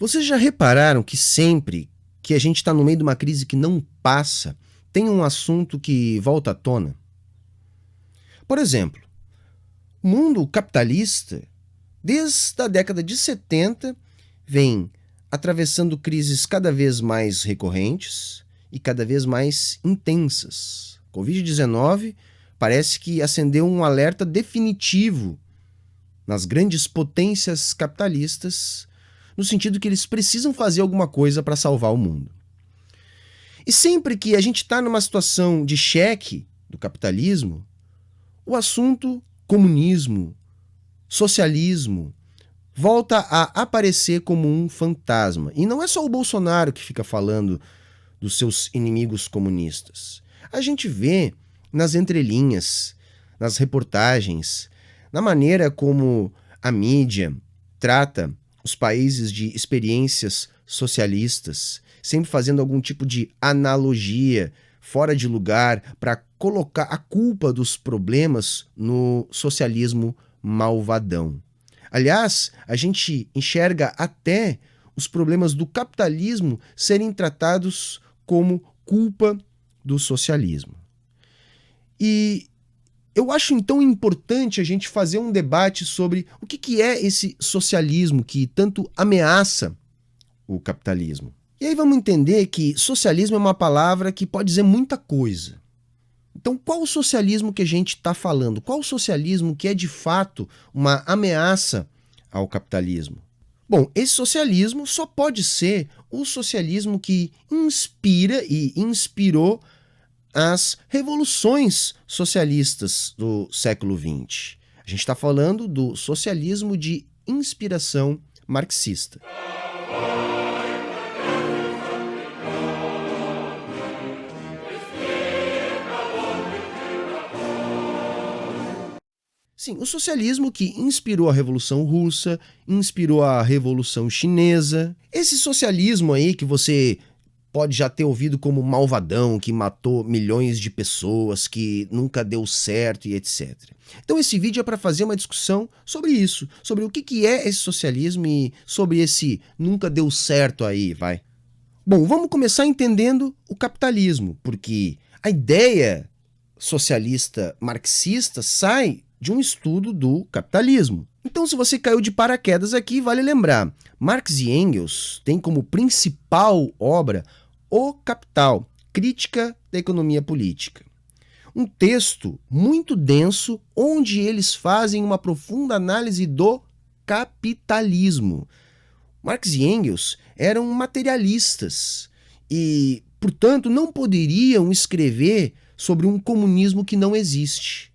Vocês já repararam que sempre que a gente está no meio de uma crise que não passa, tem um assunto que volta à tona? Por exemplo, o mundo capitalista, desde a década de 70, vem atravessando crises cada vez mais recorrentes e cada vez mais intensas. Covid-19 parece que acendeu um alerta definitivo nas grandes potências capitalistas, no sentido que eles precisam fazer alguma coisa para salvar o mundo. E sempre que a gente está numa situação de cheque do capitalismo, o assunto comunismo, socialismo, volta a aparecer como um fantasma. E não é só o Bolsonaro que fica falando dos seus inimigos comunistas. A gente vê nas entrelinhas, nas reportagens, na maneira como a mídia trata os países de experiências socialistas, sempre fazendo algum tipo de analogia fora de lugar para colocar a culpa dos problemas no socialismo malvadão. Aliás, a gente enxerga até os problemas do capitalismo serem tratados como culpa do socialismo. E eu acho então importante a gente fazer um debate sobre o que é esse socialismo que tanto ameaça o capitalismo. E aí vamos entender que socialismo é uma palavra que pode dizer muita coisa. Então, qual o socialismo que a gente está falando? Qual o socialismo que é de fato uma ameaça ao capitalismo? Bom, esse socialismo só pode ser o socialismo que inspira e inspirou as revoluções socialistas do século XX. A gente está falando do socialismo de inspiração marxista. Sim, o socialismo que inspirou a Revolução Russa, inspirou a Revolução Chinesa. Esse socialismo aí que você pode já ter ouvido como malvadão, que matou milhões de pessoas, que nunca deu certo e etc. Então esse vídeo é para fazer uma discussão sobre isso, sobre o que é esse socialismo e sobre esse nunca deu certo aí, vai. Bom, vamos começar entendendo o capitalismo, porque a ideia socialista marxista sai de um estudo do capitalismo. Então, se você caiu de paraquedas aqui, vale lembrar, Marx e Engels têm como principal obra O Capital, Crítica da Economia Política. Um texto muito denso, onde eles fazem uma profunda análise do capitalismo. Marx e Engels eram materialistas e, portanto, não poderiam escrever sobre um comunismo que não existe.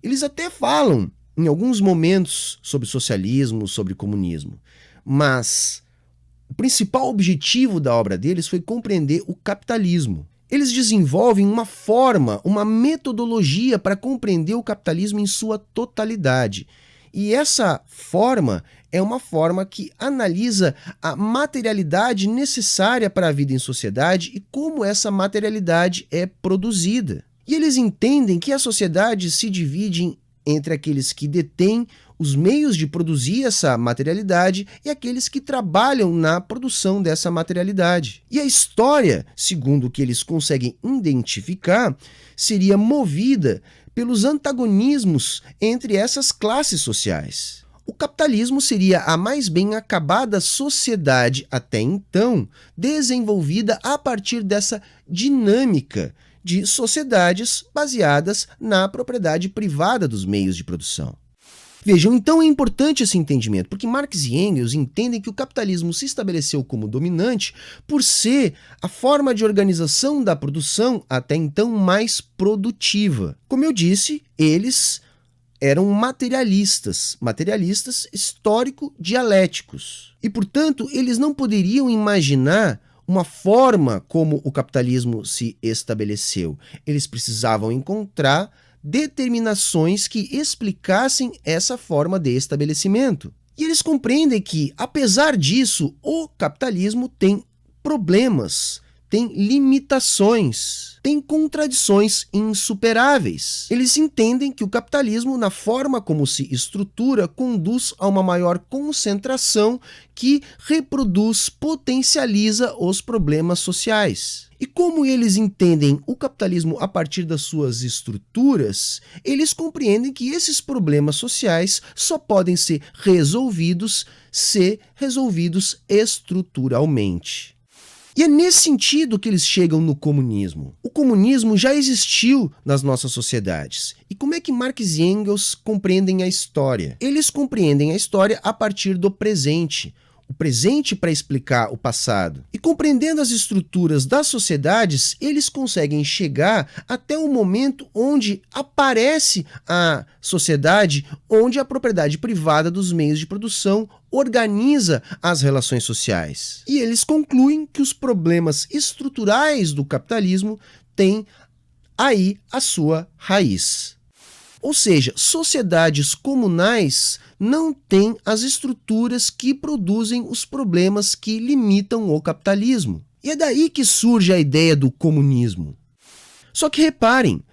Eles até falam, em alguns momentos, sobre socialismo, sobre comunismo, mas o principal objetivo da obra deles foi compreender o capitalismo. Eles desenvolvem uma forma, uma metodologia para compreender o capitalismo em sua totalidade. E essa forma é uma forma que analisa a materialidade necessária para a vida em sociedade e como essa materialidade é produzida. E eles entendem que a sociedade se divide entre aqueles que detêm os meios de produzir essa materialidade e aqueles que trabalham na produção dessa materialidade. E a história, segundo o que eles conseguem identificar, seria movida pelos antagonismos entre essas classes sociais. O capitalismo seria a mais bem acabada sociedade até então, desenvolvida a partir dessa dinâmica de sociedades baseadas na propriedade privada dos meios de produção. Vejam, então é importante esse entendimento, porque Marx e Engels entendem que o capitalismo se estabeleceu como dominante por ser a forma de organização da produção até então mais produtiva. Como eu disse, eles eram materialistas histórico-dialéticos. E, portanto, eles não poderiam imaginar uma forma como o capitalismo se estabeleceu. Eles precisavam encontrar determinações que explicassem essa forma de estabelecimento. E eles compreendem que, apesar disso, o capitalismo tem problemas, tem limitações, tem contradições insuperáveis. Eles entendem que o capitalismo, na forma como se estrutura, conduz a uma maior concentração que reproduz, potencializa os problemas sociais. E como eles entendem o capitalismo a partir das suas estruturas, eles compreendem que esses problemas sociais só podem ser resolvidos se resolvidos estruturalmente. E é nesse sentido que eles chegam no comunismo. O comunismo já existiu nas nossas sociedades. E como é que Marx e Engels compreendem a história? Eles compreendem a história a partir do presente. O presente para explicar o passado. E compreendendo as estruturas das sociedades, eles conseguem chegar até o momento onde aparece a sociedade, onde a propriedade privada dos meios de produção organiza as relações sociais. E eles concluem que os problemas estruturais do capitalismo têm aí a sua raiz. Ou seja, sociedades comunais não têm as estruturas que produzem os problemas que limitam o capitalismo. E é daí que surge a ideia do comunismo. Só que reparem,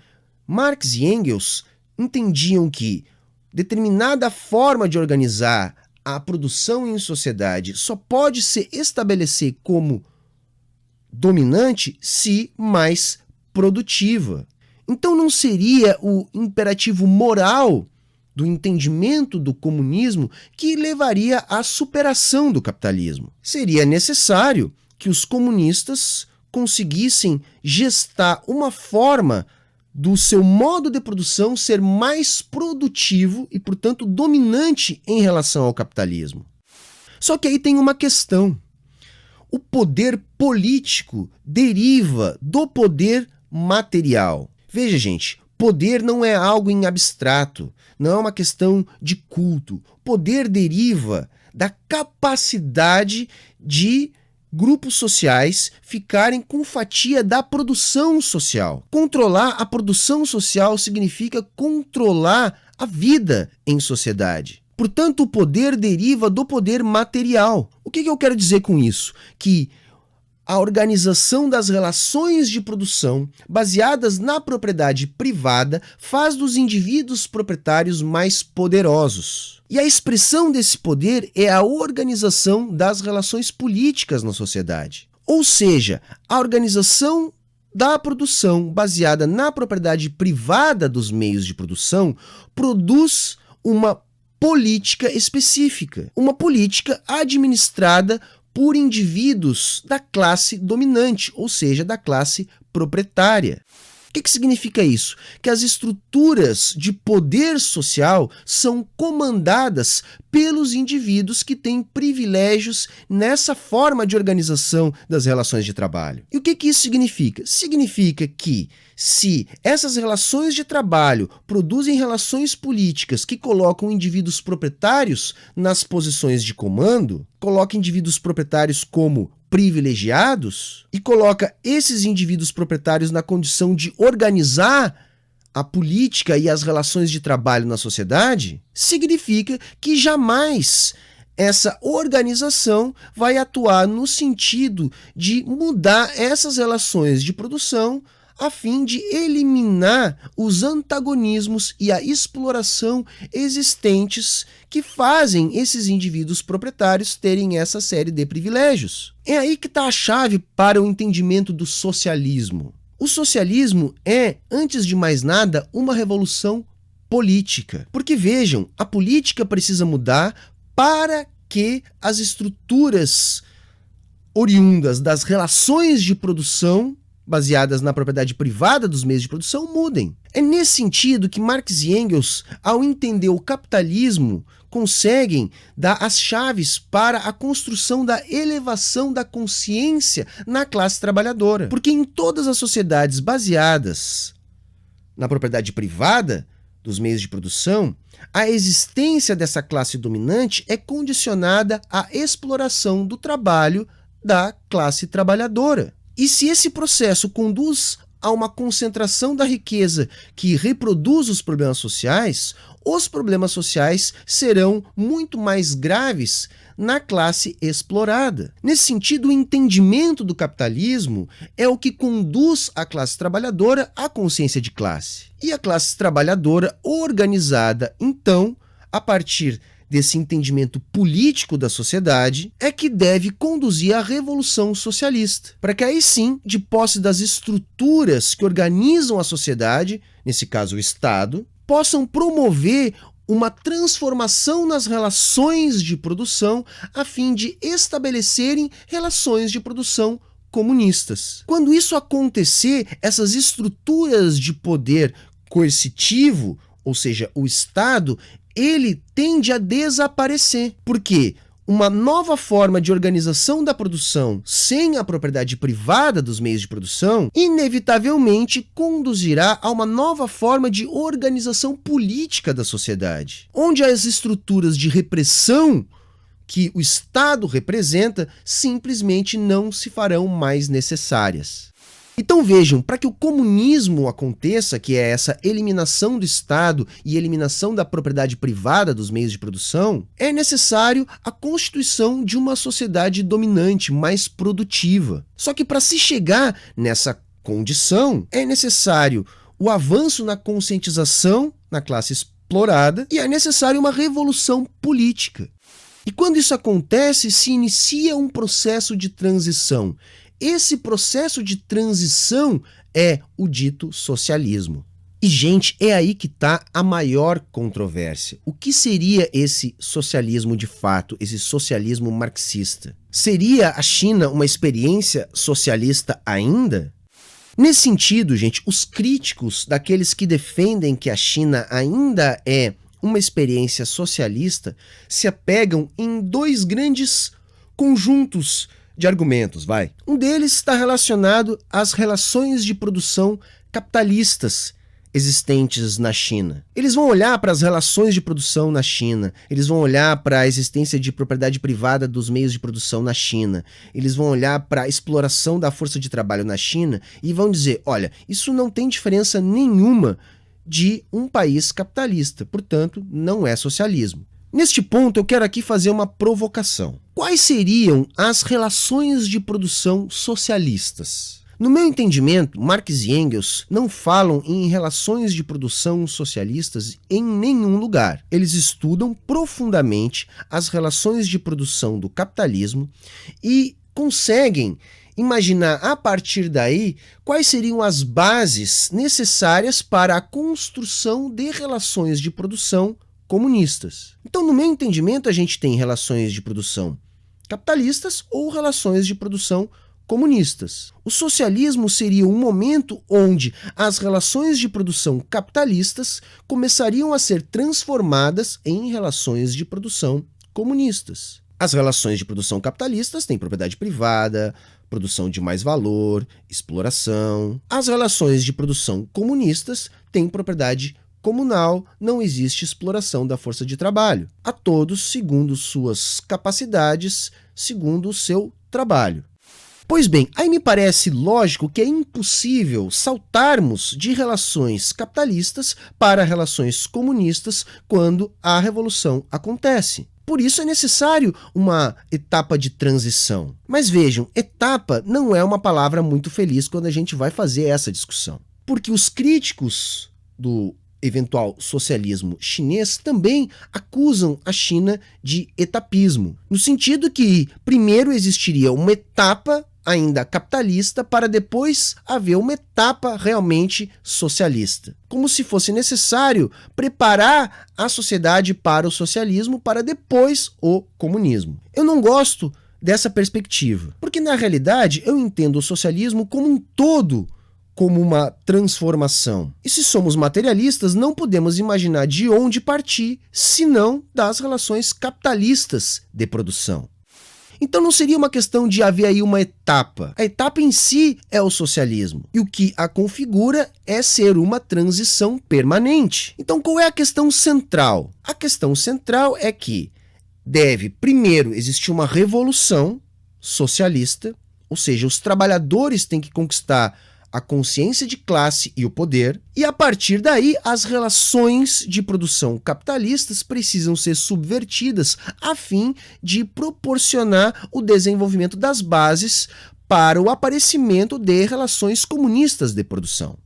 Marx e Engels entendiam que determinada forma de organizar a produção em sociedade só pode se estabelecer como dominante se mais produtiva. Então não seria o imperativo moral do entendimento do comunismo que levaria à superação do capitalismo. Seria necessário que os comunistas conseguissem gestar uma forma do seu modo de produção ser mais produtivo e, portanto, dominante em relação ao capitalismo. Só que aí tem uma questão. O poder político deriva do poder material. Veja, gente, poder não é algo em abstrato, não é uma questão de culto. Poder deriva da capacidade de grupos sociais ficarem com fatia da produção social. Controlar a produção social significa controlar a vida em sociedade. Portanto, o poder deriva do poder material. O que eu quero dizer com isso? Que a organização das relações de produção baseadas na propriedade privada faz dos indivíduos proprietários mais poderosos. E a expressão desse poder é a organização das relações políticas na sociedade. Ou seja, a organização da produção baseada na propriedade privada dos meios de produção produz uma política específica, uma política administrada por indivíduos da classe dominante, ou seja, da classe proprietária. O que significa isso? Que as estruturas de poder social são comandadas pelos indivíduos que têm privilégios nessa forma de organização das relações de trabalho. E o que isso significa? Significa que se essas relações de trabalho produzem relações políticas que colocam indivíduos proprietários nas posições de comando, colocam indivíduos proprietários como privilegiados e coloca esses indivíduos proprietários na condição de organizar a política e as relações de trabalho na sociedade, significa que jamais essa organização vai atuar no sentido de mudar essas relações de produção a fim de eliminar os antagonismos e a exploração existentes que fazem esses indivíduos proprietários terem essa série de privilégios. É aí que está a chave para o entendimento do socialismo. O socialismo é, antes de mais nada, uma revolução política. Porque vejam, a política precisa mudar para que as estruturas oriundas das relações de produção baseadas na propriedade privada dos meios de produção mudem. É nesse sentido que Marx e Engels, ao entender o capitalismo, conseguem dar as chaves para a construção da elevação da consciência na classe trabalhadora. Porque em todas as sociedades baseadas na propriedade privada dos meios de produção, a existência dessa classe dominante é condicionada à exploração do trabalho da classe trabalhadora. E se esse processo conduz a uma concentração da riqueza que reproduz os problemas sociais serão muito mais graves na classe explorada. Nesse sentido, o entendimento do capitalismo é o que conduz a classe trabalhadora à consciência de classe. E a classe trabalhadora organizada, então, a partir desse entendimento político da sociedade, é que deve conduzir a revolução socialista, para que aí sim, de posse das estruturas que organizam a sociedade, nesse caso o Estado, possam promover uma transformação nas relações de produção a fim de estabelecerem relações de produção comunistas. Quando isso acontecer, essas estruturas de poder coercitivo, ou seja, o Estado, ele tende a desaparecer. Por quê? Uma nova forma de organização da produção sem a propriedade privada dos meios de produção, inevitavelmente conduzirá a uma nova forma de organização política da sociedade, onde as estruturas de repressão que o Estado representa simplesmente não se farão mais necessárias. Então vejam, para que o comunismo aconteça, que é essa eliminação do Estado e eliminação da propriedade privada dos meios de produção, é necessário a constituição de uma sociedade dominante, mais produtiva. Só que para se chegar nessa condição, é necessário o avanço na conscientização na classe explorada e é necessário uma revolução política. E quando isso acontece, se inicia um processo de transição. Esse processo de transição é o dito socialismo. E, gente, é aí que está a maior controvérsia. O que seria esse socialismo de fato, esse socialismo marxista? Seria a China uma experiência socialista ainda? Nesse sentido, gente, os críticos daqueles que defendem que a China ainda é uma experiência socialista se apegam em dois grandes conjuntos de argumentos, vai. Um deles está relacionado às relações de produção capitalistas existentes na China. Eles vão olhar para as relações de produção na China, eles vão olhar para a existência de propriedade privada dos meios de produção na China, eles vão olhar para a exploração da força de trabalho na China e vão dizer, olha, isso não tem diferença nenhuma de um país capitalista, portanto, não é socialismo. Neste ponto, eu quero aqui fazer uma provocação. Quais seriam as relações de produção socialistas? No meu entendimento, Marx e Engels não falam em relações de produção socialistas em nenhum lugar. Eles estudam profundamente as relações de produção do capitalismo e conseguem imaginar a partir daí quais seriam as bases necessárias para a construção de relações de produção comunistas. Então, no meu entendimento, a gente tem relações de produção capitalistas ou relações de produção comunistas. O socialismo seria um momento onde as relações de produção capitalistas começariam a ser transformadas em relações de produção comunistas. As relações de produção capitalistas têm propriedade privada, produção de mais valor, exploração. As relações de produção comunistas têm propriedade comunal, não existe exploração da força de trabalho. A todos segundo suas capacidades, segundo o seu trabalho. Pois bem, aí me parece lógico que é impossível saltarmos de relações capitalistas para relações comunistas quando a revolução acontece. Por isso é necessário uma etapa de transição. Mas vejam, etapa não é uma palavra muito feliz quando a gente vai fazer essa discussão. Porque os críticos do eventual socialismo chinês também acusam a China de etapismo, no sentido que primeiro existiria uma etapa ainda capitalista para depois haver uma etapa realmente socialista. Como se fosse necessário preparar a sociedade para o socialismo para depois o comunismo. Eu não gosto dessa perspectiva, porque na realidade eu entendo o socialismo como um todo, como uma transformação. E se somos materialistas, não podemos imaginar de onde partir, senão das relações capitalistas de produção. Então não seria uma questão de haver aí uma etapa. A etapa em si é o socialismo. E o que a configura é ser uma transição permanente. Então qual é a questão central? A questão central é que deve primeiro existir uma revolução socialista, ou seja, os trabalhadores têm que conquistar a consciência de classe e o poder, e a partir daí as relações de produção capitalistas precisam ser subvertidas a fim de proporcionar o desenvolvimento das bases para o aparecimento de relações comunistas de produção.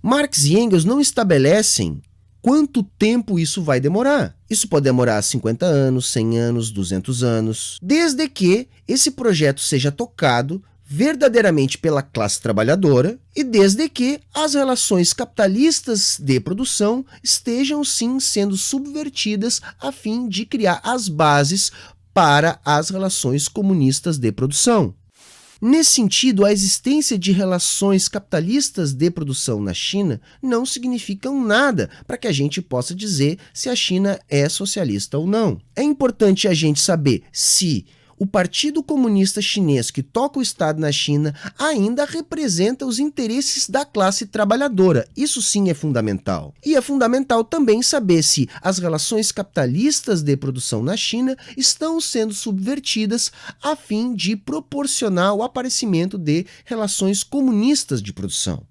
Marx e Engels não estabelecem quanto tempo isso vai demorar. Isso pode demorar 50 anos, 100 anos, 200 anos, desde que esse projeto seja tocado verdadeiramente pela classe trabalhadora e desde que as relações capitalistas de produção estejam sim sendo subvertidas a fim de criar as bases para as relações comunistas de produção. Nesse sentido, a existência de relações capitalistas de produção na China não significam nada para que a gente possa dizer se a China é socialista ou não. É importante a gente saber se o Partido Comunista Chinês que toca o Estado na China ainda representa os interesses da classe trabalhadora. Isso sim é fundamental. E é fundamental também saber se as relações capitalistas de produção na China estão sendo subvertidas a fim de proporcionar o aparecimento de relações comunistas de produção.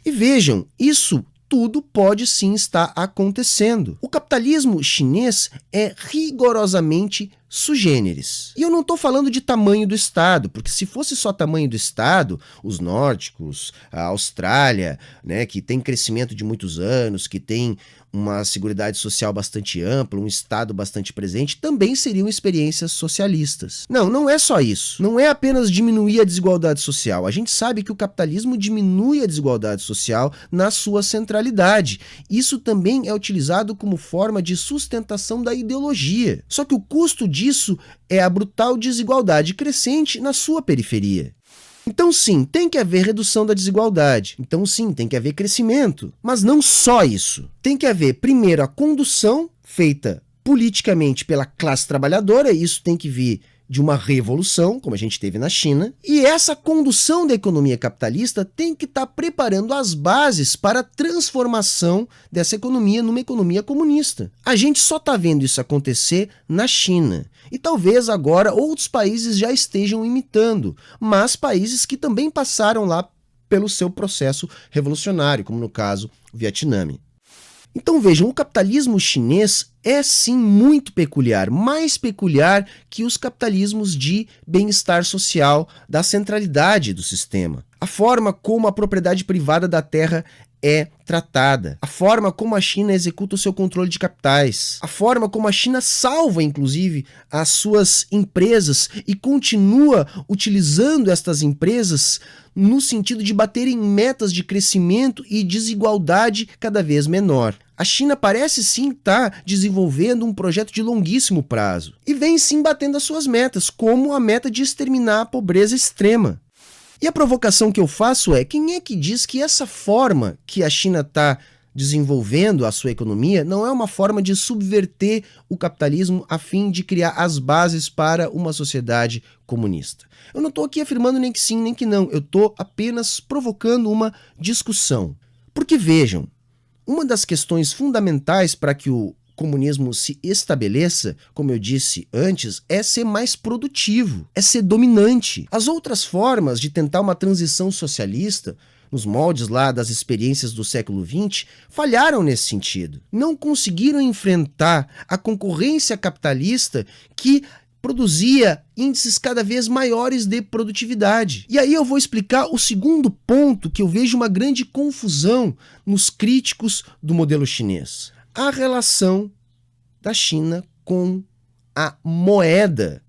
E vejam, isso tudo pode sim estar acontecendo. O capitalismo chinês é rigorosamente sui generis. E eu não estou falando de tamanho do Estado, porque se fosse só tamanho do Estado, os nórdicos, a Austrália, né, que tem crescimento de muitos anos, que tem uma seguridade social bastante ampla, um Estado bastante presente, também seriam experiências socialistas. Não, não é só isso. Não é apenas diminuir a desigualdade social. A gente sabe que o capitalismo diminui a desigualdade social na sua centralidade. Isso também é utilizado como forma de sustentação da ideologia. Só que o custo disso é a brutal desigualdade crescente na sua periferia. Então sim, tem que haver redução da desigualdade. Então sim, tem que haver crescimento. Mas não só isso. Tem que haver, primeiro, a condução feita politicamente pela classe trabalhadora, e isso tem que vir de uma revolução, como a gente teve na China, e essa condução da economia capitalista tem que estar preparando as bases para a transformação dessa economia numa economia comunista. A gente só está vendo isso acontecer na China, e talvez agora outros países já estejam imitando, mas países que também passaram lá pelo seu processo revolucionário, como no caso o Vietnã. Então vejam, o capitalismo chinês é sim muito peculiar, mais peculiar que os capitalismos de bem-estar social, da centralidade do sistema. A forma como a propriedade privada da terra é tratada, a forma como a China executa o seu controle de capitais, a forma como a China salva, inclusive, as suas empresas e continua utilizando estas empresas no sentido de bater em metas de crescimento e desigualdade cada vez menor. A China parece sim estar desenvolvendo um projeto de longuíssimo prazo e vem sim batendo as suas metas, como a meta de exterminar a pobreza extrema. E a provocação que eu faço é, quem é que diz que essa forma que a China está desenvolvendo a sua economia não é uma forma de subverter o capitalismo a fim de criar as bases para uma sociedade comunista? Eu não estou aqui afirmando nem que sim, nem que não. Eu estou apenas provocando uma discussão. Porque vejam, uma das questões fundamentais para que o comunismo se estabeleça, como eu disse antes, é ser mais produtivo, é ser dominante. As outras formas de tentar uma transição socialista, nos moldes lá das experiências do século XX, falharam nesse sentido. Não conseguiram enfrentar a concorrência capitalista que produzia índices cada vez maiores de produtividade. E aí eu vou explicar o segundo ponto que eu vejo uma grande confusão nos críticos do modelo chinês. A relação da China com a moeda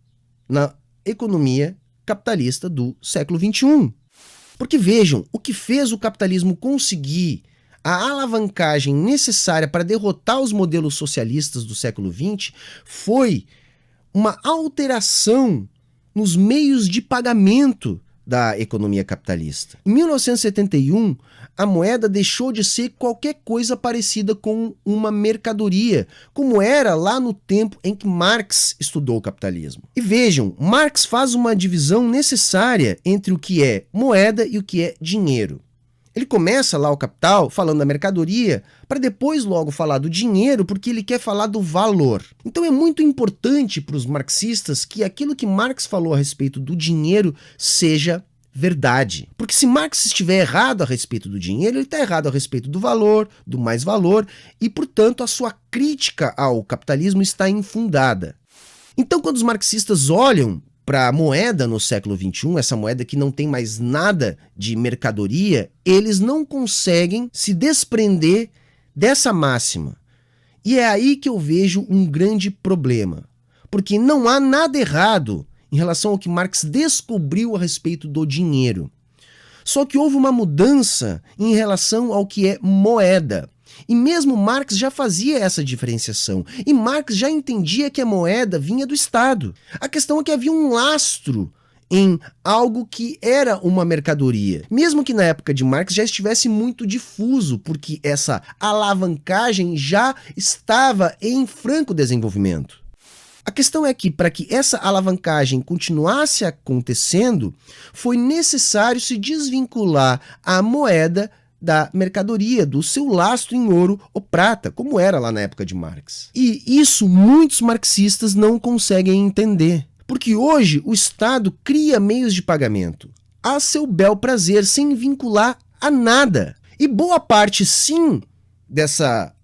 na economia capitalista do século XXI. Porque vejam, o que fez o capitalismo conseguir a alavancagem necessária para derrotar os modelos socialistas do século XX foi uma alteração nos meios de pagamento da economia capitalista. Em 1971, a moeda deixou de ser qualquer coisa parecida com uma mercadoria, como era lá no tempo em que Marx estudou o capitalismo. E vejam, Marx faz uma divisão necessária entre o que é moeda e o que é dinheiro. Ele começa lá o Capital falando da mercadoria, para depois logo falar do dinheiro, porque ele quer falar do valor. Então é muito importante para os marxistas que aquilo que Marx falou a respeito do dinheiro seja verdade. Porque se Marx estiver errado a respeito do dinheiro, ele está errado a respeito do valor, do mais-valor, e, portanto, a sua crítica ao capitalismo está infundada. Então, quando os marxistas olham para a moeda no século XXI, essa moeda que não tem mais nada de mercadoria, eles não conseguem se desprender dessa máxima. E é aí que eu vejo um grande problema. Porque não há nada errado em relação ao que Marx descobriu a respeito do dinheiro. Só que houve uma mudança em relação ao que é moeda. E mesmo Marx já fazia essa diferenciação. E Marx já entendia que a moeda vinha do Estado. A questão é que havia um lastro em algo que era uma mercadoria. Mesmo que na época de Marx já estivesse muito difuso, porque essa alavancagem já estava em franco desenvolvimento. A questão é que, para que essa alavancagem continuasse acontecendo, foi necessário se desvincular a moeda da mercadoria, do seu lastro em ouro ou prata, como era lá na época de Marx. E isso muitos marxistas não conseguem entender, porque hoje o Estado cria meios de pagamento a seu bel prazer, sem vincular a nada. E boa parte, sim, dessa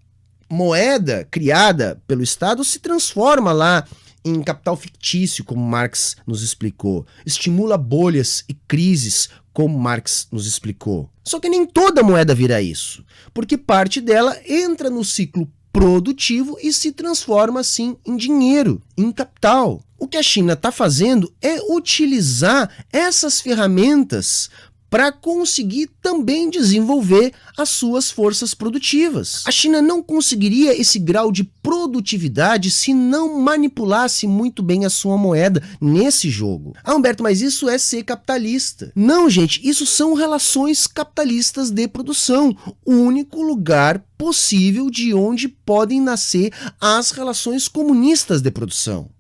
moeda criada pelo Estado se transforma lá em capital fictício, como Marx nos explicou. Estimula bolhas e crises, como Marx nos explicou. Só que nem toda moeda vira isso, porque parte dela entra no ciclo produtivo e se transforma, assim, em dinheiro, em capital. O que a China está fazendo é utilizar essas ferramentas para conseguir também desenvolver as suas forças produtivas. A China não conseguiria esse grau de produtividade se não manipulasse muito bem a sua moeda nesse jogo. Ah, Humberto, mas isso é ser capitalista. Não, gente, isso são relações capitalistas de produção. O único lugar possível de onde podem nascer as relações comunistas de produção.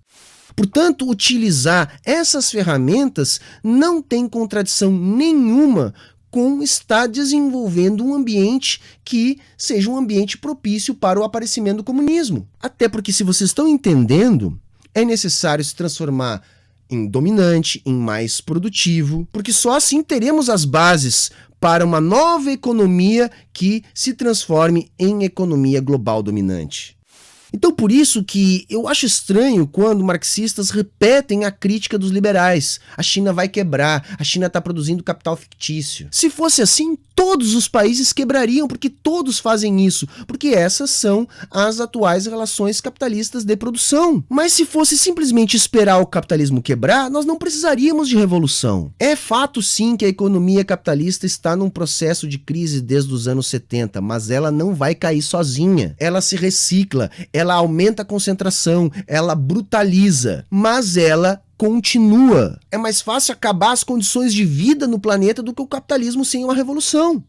Portanto, utilizar essas ferramentas não tem contradição nenhuma com estar desenvolvendo um ambiente que seja um ambiente propício para o aparecimento do comunismo. Até porque, se vocês estão entendendo, é necessário se transformar em dominante, em mais produtivo, porque só assim teremos as bases para uma nova economia que se transforme em economia global dominante. Então, por isso que eu acho estranho quando marxistas repetem a crítica dos liberais. A China vai quebrar, a China está produzindo capital fictício. Se fosse assim, todos os países quebrariam, porque todos fazem isso, porque essas são as atuais relações capitalistas de produção. Mas se fosse simplesmente esperar o capitalismo quebrar, nós não precisaríamos de revolução. É fato, sim, que a economia capitalista está num processo de crise desde os anos 70, mas ela não vai cair sozinha. Ela se recicla, ela aumenta a concentração, ela brutaliza, mas ela continua. É mais fácil acabar as condições de vida no planeta do que o capitalismo sem uma revolução.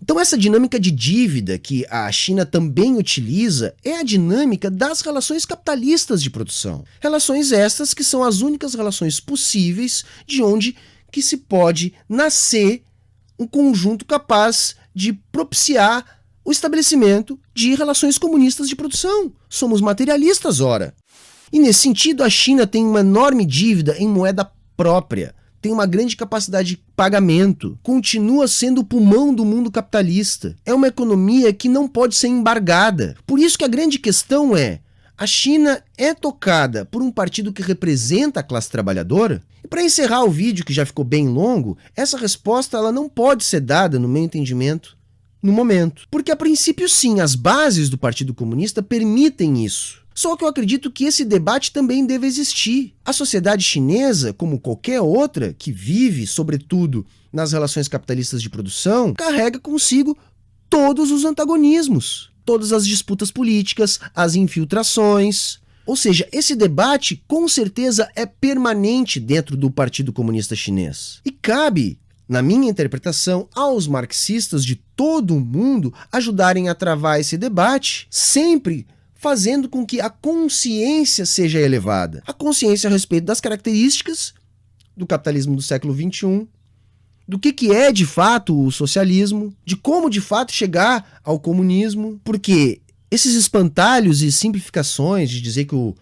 Então essa dinâmica de dívida que a China também utiliza é a dinâmica das relações capitalistas de produção. Relações estas que são as únicas relações possíveis de onde que se pode nascer um conjunto capaz de propiciar o estabelecimento de relações comunistas de produção. Somos materialistas, ora. E nesse sentido, a China tem uma enorme dívida em moeda própria, tem uma grande capacidade de pagamento, continua sendo o pulmão do mundo capitalista. É uma economia que não pode ser embargada. Por isso que a grande questão é, a China é tocada por um partido que representa a classe trabalhadora? E para encerrar o vídeo, que já ficou bem longo, essa resposta ela não pode ser dada, no meu entendimento, no momento. Porque, a princípio, sim, as bases do Partido Comunista permitem isso. Só que eu acredito que esse debate também deve existir. A sociedade chinesa, como qualquer outra que vive, sobretudo, nas relações capitalistas de produção, carrega consigo todos os antagonismos, todas as disputas políticas, as infiltrações. Ou seja, esse debate, com certeza, é permanente dentro do Partido Comunista Chinês. E cabe, na minha interpretação, aos marxistas de todo o mundo ajudarem a travar esse debate, sempre fazendo com que a consciência seja elevada. A consciência a respeito das características do capitalismo do século XXI, do que é de fato o socialismo, de como de fato chegar ao comunismo, porque esses espantalhos e simplificações de dizer que o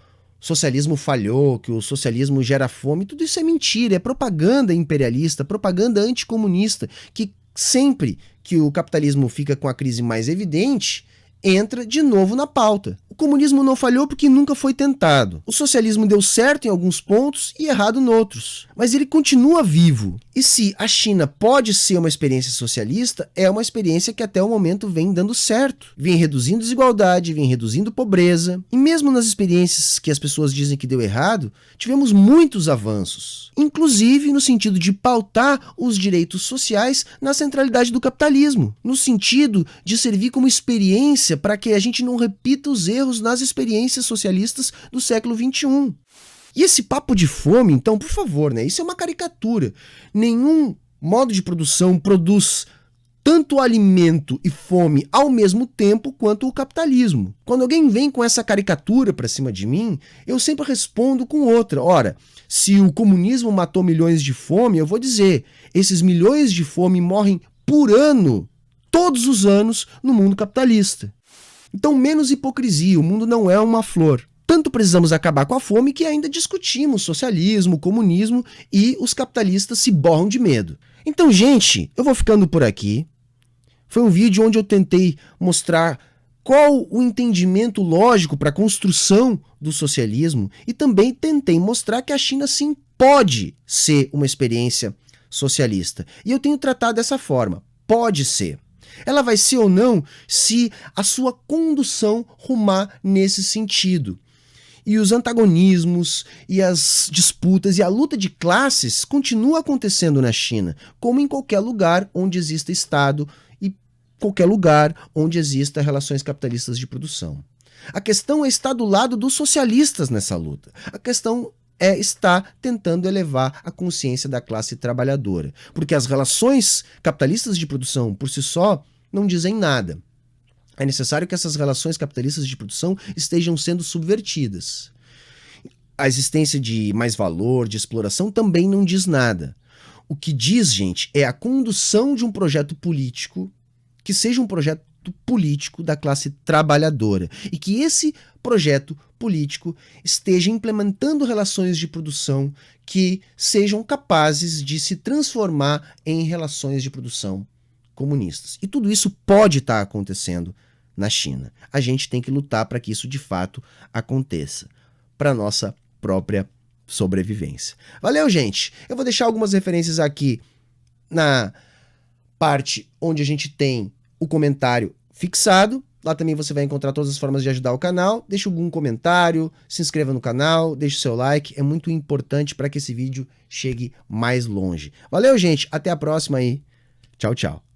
socialismo falhou, que o socialismo gera fome, tudo isso é mentira, é propaganda imperialista, propaganda anticomunista, que sempre que o capitalismo fica com a crise mais evidente, entra de novo na pauta. O comunismo não falhou porque nunca foi tentado. O socialismo deu certo em alguns pontos e errado em outros. Mas ele continua vivo. E se a China pode ser uma experiência socialista, é uma experiência que até o momento vem dando certo. Vem reduzindo desigualdade, vem reduzindo pobreza. E mesmo nas experiências que as pessoas dizem que deu errado, tivemos muitos avanços. Inclusive no sentido de pautar os direitos sociais na centralidade do capitalismo. No sentido de servir como experiência para que a gente não repita os erros nas experiências socialistas do século XXI. E esse papo de fome, então, por favor, né? Isso é uma caricatura. Nenhum modo de produção produz tanto alimento e fome ao mesmo tempo quanto o capitalismo. Quando alguém vem com essa caricatura para cima de mim, eu sempre respondo com outra. Ora, se o comunismo matou milhões de fome, eu vou dizer, esses milhões de fome morrem por ano, todos os anos, no mundo capitalista. Então, menos hipocrisia, o mundo não é uma flor. Tanto precisamos acabar com a fome que ainda discutimos socialismo, comunismo e os capitalistas se borram de medo. Então, gente, eu vou ficando por aqui. Foi um vídeo onde eu tentei mostrar qual o entendimento lógico para a construção do socialismo e também tentei mostrar que a China sim pode ser uma experiência socialista. E eu tenho tratado dessa forma, pode ser. Ela vai ser ou não se a sua condução rumar nesse sentido. E os antagonismos e as disputas e a luta de classes continua acontecendo na China, como em qualquer lugar onde exista Estado e qualquer lugar onde exista relações capitalistas de produção. A questão é estar do lado dos socialistas nessa luta. A questão é estar tentando elevar a consciência da classe trabalhadora, porque as relações capitalistas de produção por si só não dizem nada. É necessário que essas relações capitalistas de produção estejam sendo subvertidas. A existência de mais valor, de exploração, também não diz nada. O que diz, gente, é a condução de um projeto político que seja um projeto político da classe trabalhadora e que esse projeto político esteja implementando relações de produção que sejam capazes de se transformar em relações de produção comunistas. E tudo isso pode estar acontecendo na China. A gente tem que lutar para que isso de fato aconteça, para nossa própria sobrevivência. Valeu, gente! Eu vou deixar algumas referências aqui na parte onde a gente tem o comentário fixado. Lá também você vai encontrar todas as formas de ajudar o canal. Deixa algum comentário, se inscreva no canal, deixe o seu like. É muito importante para que esse vídeo chegue mais longe. Valeu, gente! Até a próxima aí. Tchau, tchau.